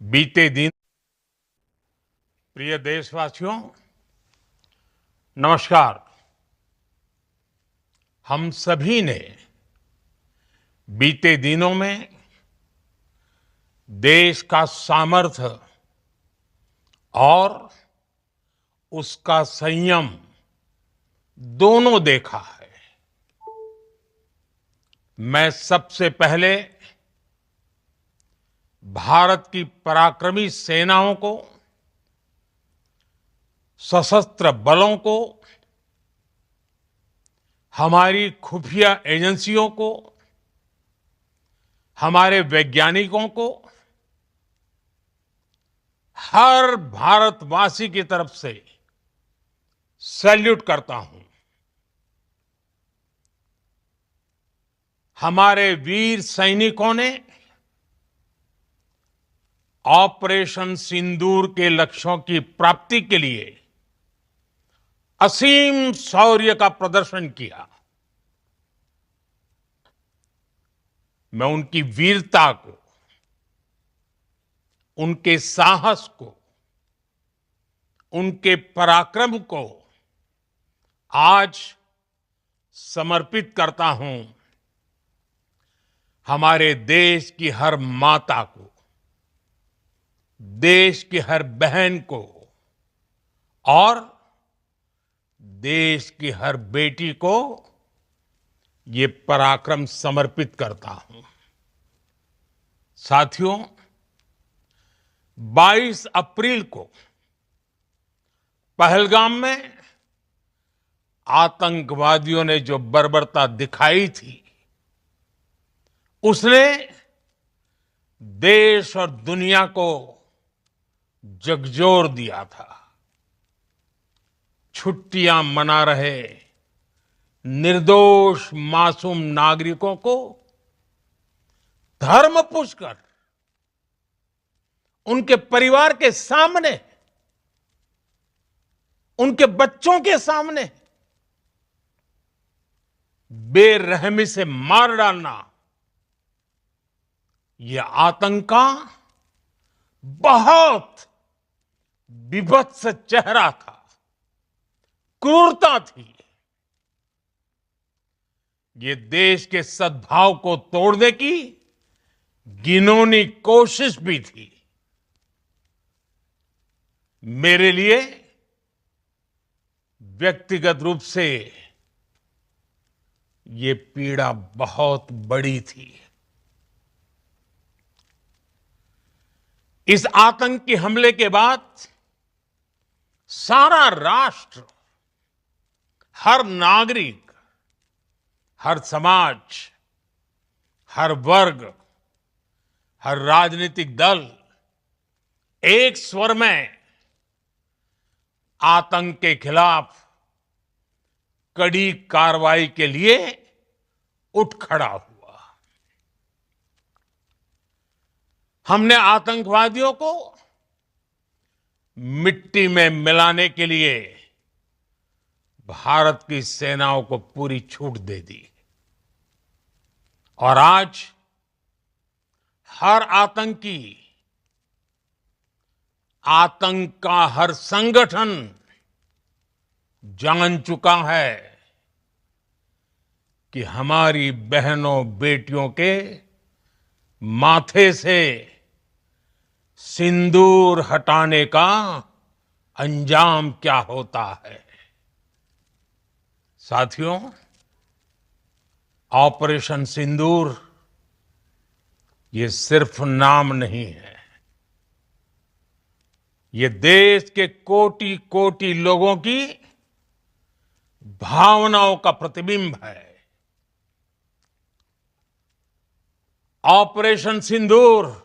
बीते दिन प्रिय देशवासियों, नमस्कार। हम सभी ने बीते दिनों में देश का सामर्थ्य और उसका संयम दोनों देखा है। मैं सबसे पहले भारत की पराक्रमी सेनाओं को, सशस्त्र बलों को, हमारी खुफिया एजेंसियों को, हमारे वैज्ञानिकों को, हर भारतवासी की तरफ से सैल्यूट करता हूं। हमारे वीर सैनिकों ने ऑपरेशन सिंदूर के लक्ष्यों की प्राप्ति के लिए असीम शौर्य का प्रदर्शन किया। मैं उनकी वीरता को, उनके साहस को, उनके पराक्रम को आज समर्पित करता हूं हमारे देश की हर माता को, देश की हर बहन को और देश की हर बेटी को ये पराक्रम समर्पित करता हूं। साथियों, 22 अप्रैल को पहलगाम में आतंकवादियों ने जो बर्बरता दिखाई थी, उसने देश और दुनिया को झकझोर दिया था। छुट्टियां मना रहे निर्दोष मासूम नागरिकों को धर्म पूछकर उनके परिवार के सामने, उनके बच्चों के सामने बेरहमी से मार डालना, यह आतंक का बहुत विभत्स चेहरा था, क्रूरता थी। ये देश के सद्भाव को तोड़ने की घिनौनी कोशिश भी थी। मेरे लिए व्यक्तिगत रूप से ये पीड़ा बहुत बड़ी थी। इस आतंकी हमले के बाद सारा राष्ट्र, हर नागरिक, हर समाज, हर वर्ग, हर राजनीतिक दल एक स्वर में आतंक के खिलाफ कड़ी कार्रवाई के लिए उठ खड़ा हुआ। हमने आतंकवादियों को मिट्टी में मिलाने के लिए भारत की सेनाओं को पूरी छूट दे दी और आज हर आतंकी, आतंक का हर संगठन जान चुका है कि हमारी बहनों बेटियों के माथे से सिंदूर हटाने का अंजाम क्या होता है। साथियों, ऑपरेशन सिंदूर ये सिर्फ नाम नहीं है, ये देश के कोटि कोटि लोगों की भावनाओं का प्रतिबिंब है। ऑपरेशन सिंदूर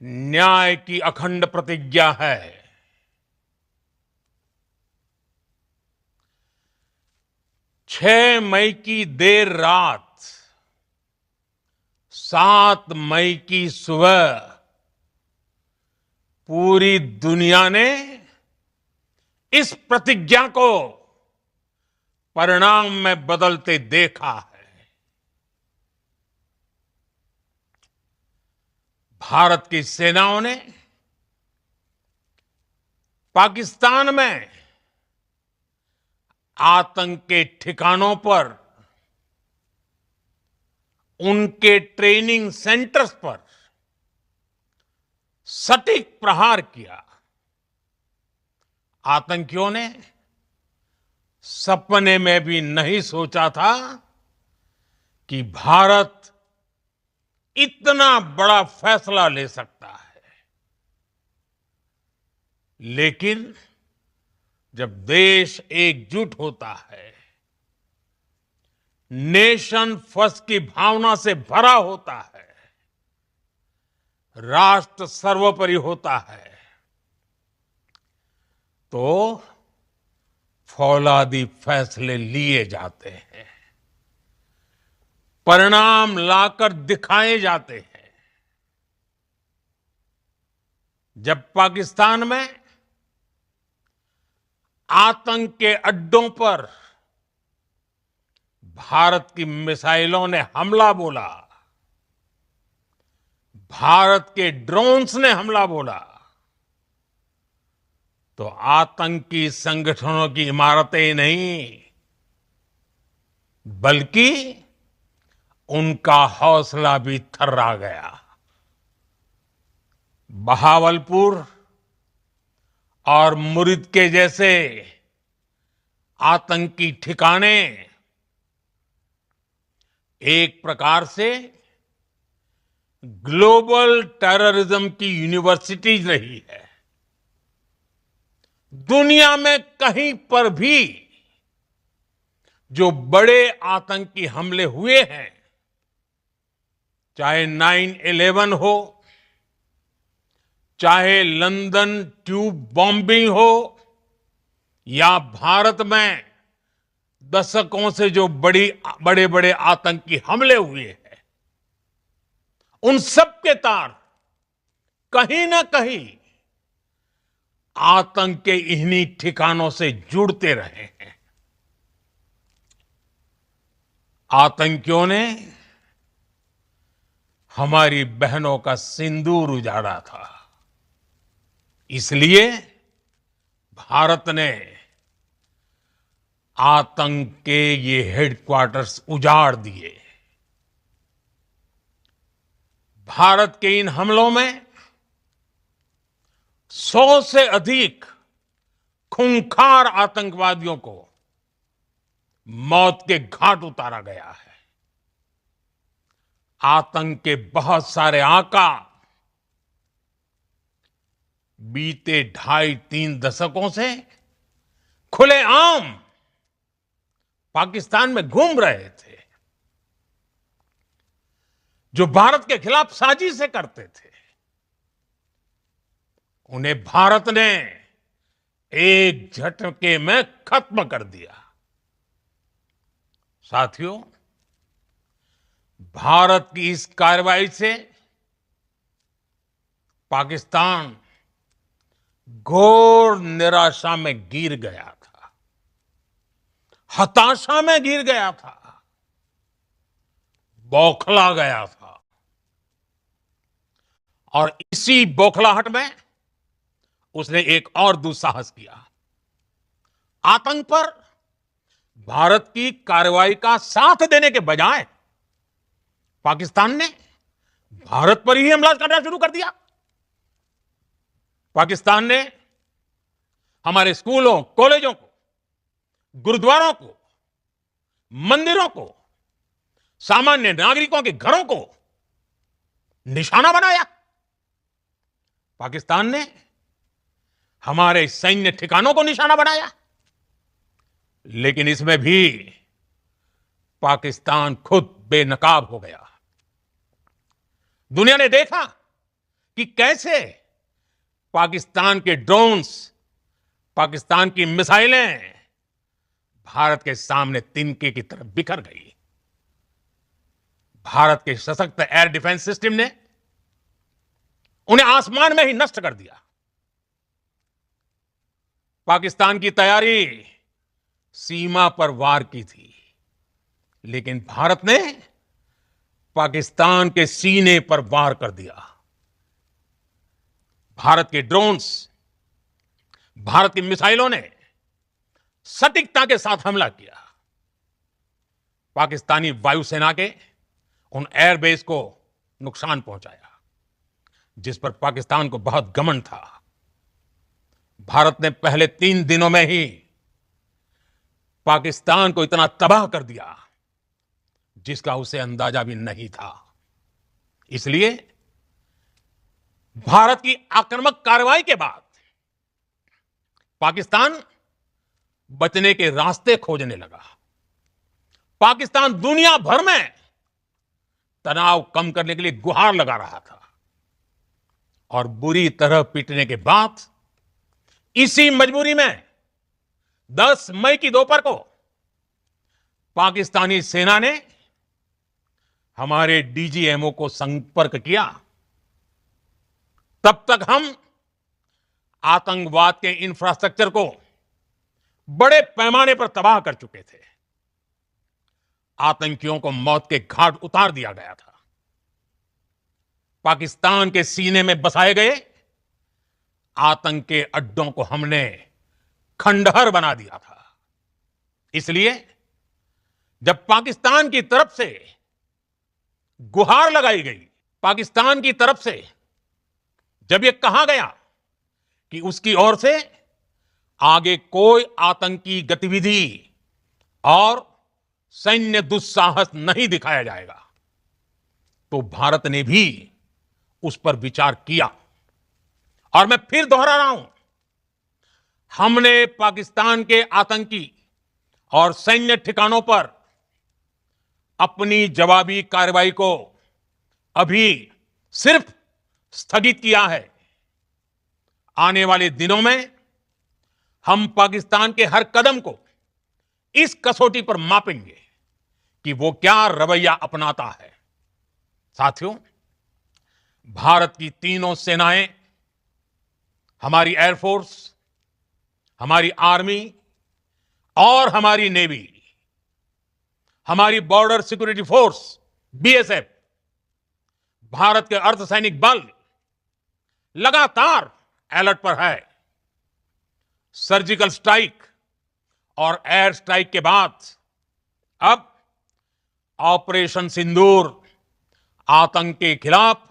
न्याय की अखंड प्रतिज्ञा है। 6 मई की देर रात, 7 मई की सुबह पूरी दुनिया ने इस प्रतिज्ञा को परिणाम में बदलते देखा है। भारत की सेनाओं ने पाकिस्तान में आतंक के ठिकानों पर, उनके ट्रेनिंग सेंटर्स पर सटीक प्रहार किया। आतंकियों ने सपने में भी नहीं सोचा था कि भारत इतना बड़ा फैसला ले सकता है। लेकिन जब देश एकजुट होता है, नेशन फर्स्ट की भावना से भरा होता है, राष्ट्र सर्वोपरि होता है, तो फौलादी फैसले लिए जाते हैं, परिणाम लाकर दिखाए जाते हैं। जब पाकिस्तान में आतंक के अड्डों पर भारत की मिसाइलों ने हमला बोला, भारत के ड्रोन्स ने हमला बोला, तो आतंकी संगठनों की इमारतें नहीं, बल्कि उनका हौसला भी थर्रा गया। बहावलपुर और मुरिद के जैसे आतंकी ठिकाने एक प्रकार से ग्लोबल टेररिज्म की यूनिवर्सिटीज रही है। दुनिया में कहीं पर भी जो बड़े आतंकी हमले हुए हैं, चाहे 9/11 हो, चाहे लंदन ट्यूब बॉम्बिंग हो, या भारत में दशकों से जो बड़े बड़े आतंकी हमले हुए हैं, उन सब के तार कहीं ना कहीं आतंक के इन्हीं ठिकानों से जुड़ते रहे हैं। आतंकियों ने हमारी बहनों का सिंदूर उजाड़ा था, इसलिए भारत ने आतंक के ये हेडक्वार्टर्स उजाड़ दिए। भारत के इन हमलों में 100 से अधिक खूंखार आतंकवादियों को मौत के घाट उतारा गया है। आतंक के बहुत सारे आका बीते 2.5-3 दशकों से खुलेआम पाकिस्तान में घूम रहे थे, जो भारत के खिलाफ साजिशें करते थे। उन्हें भारत ने एक झटके में खत्म कर दिया। साथियों, भारत की इस कार्रवाई से पाकिस्तान घोर निराशा में गिर गया था, हताशा में गिर गया था, बौखला गया था। और इसी बौखलाहट में उसने एक और दुस्साहस किया। आतंक पर भारत की कार्रवाई का साथ देने के बजाय पाकिस्तान ने भारत पर ही हमला करना शुरू कर दिया। पाकिस्तान ने हमारे स्कूलों, कॉलेजों को, गुरुद्वारों को, मंदिरों को, सामान्य नागरिकों के घरों को निशाना बनाया। पाकिस्तान ने हमारे सैन्य ठिकानों को निशाना बनाया। लेकिन इसमें भी पाकिस्तान खुद बेनकाब हो गया। दुनिया ने देखा कि कैसे पाकिस्तान के ड्रोन्स, पाकिस्तान की मिसाइलें भारत के सामने तिनके की तरफ बिखर गई। भारत के सशक्त एयर डिफेंस सिस्टम ने उन्हें आसमान में ही नष्ट कर दिया। पाकिस्तान की तैयारी सीमा पर वार की थी, लेकिन भारत ने पाकिस्तान के सीने पर वार कर दिया। भारत के ड्रोन्स, भारत की मिसाइलों ने सटीकता के साथ हमला किया। पाकिस्तानी वायुसेना के उन एयरबेस को नुकसान पहुंचाया, जिस पर पाकिस्तान को बहुत घमंड था। भारत ने पहले 3 दिनों में ही पाकिस्तान को इतना तबाह कर दिया जिसका उसे अंदाजा भी नहीं था। इसलिए भारत की आक्रामक कार्रवाई के बाद पाकिस्तान बचने के रास्ते खोजने लगा। पाकिस्तान दुनिया भर में तनाव कम करने के लिए गुहार लगा रहा था और बुरी तरह पीटने के बाद इसी मजबूरी में 10 मई की दोपहर को पाकिस्तानी सेना ने हमारे डीजीएमओ को संपर्क किया। तब तक हम आतंकवाद के इंफ्रास्ट्रक्चर को बड़े पैमाने पर तबाह कर चुके थे। आतंकियों को मौत के घाट उतार दिया गया था। पाकिस्तान के सीने में बसाए गए आतंक के अड्डों को हमने खंडहर बना दिया था। इसलिए जब पाकिस्तान की तरफ से गुहार लगाई गई, पाकिस्तान की तरफ से जब यह कहा गया कि उसकी ओर से आगे कोई आतंकी गतिविधि और सैन्य दुस्साहस नहीं दिखाया जाएगा, तो भारत ने भी उस पर विचार किया। और मैं फिर दोहरा रहा हूं, हमने पाकिस्तान के आतंकी और सैन्य ठिकानों पर अपनी जवाबी कार्रवाई को अभी सिर्फ स्थगित किया है। आने वाले दिनों में हम पाकिस्तान के हर कदम को इस कसौटी पर मापेंगे कि वो क्या रवैया अपनाता है। साथियों, भारत की तीनों सेनाएं, हमारी एयरफोर्स, हमारी आर्मी और हमारी नेवी, हमारी border security force BSF, Bharat के अर्धसैनिक बल लगातार अलर्ट पर है। सर्जिकल स्ट्राइक और एयर स्ट्राइक के बाद अब ऑपरेशन सिंदूर आतंक के खिलाफ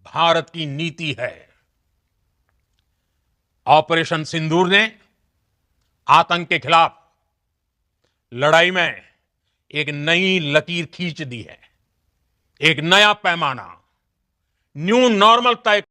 भारत की नीति है। ऑपरेशन सिंदूर ने आतंक के खिलाफ लड़ाई में एक नई लकीर खींच दी है, एक नया पैमाना, न्यू नॉर्मल तय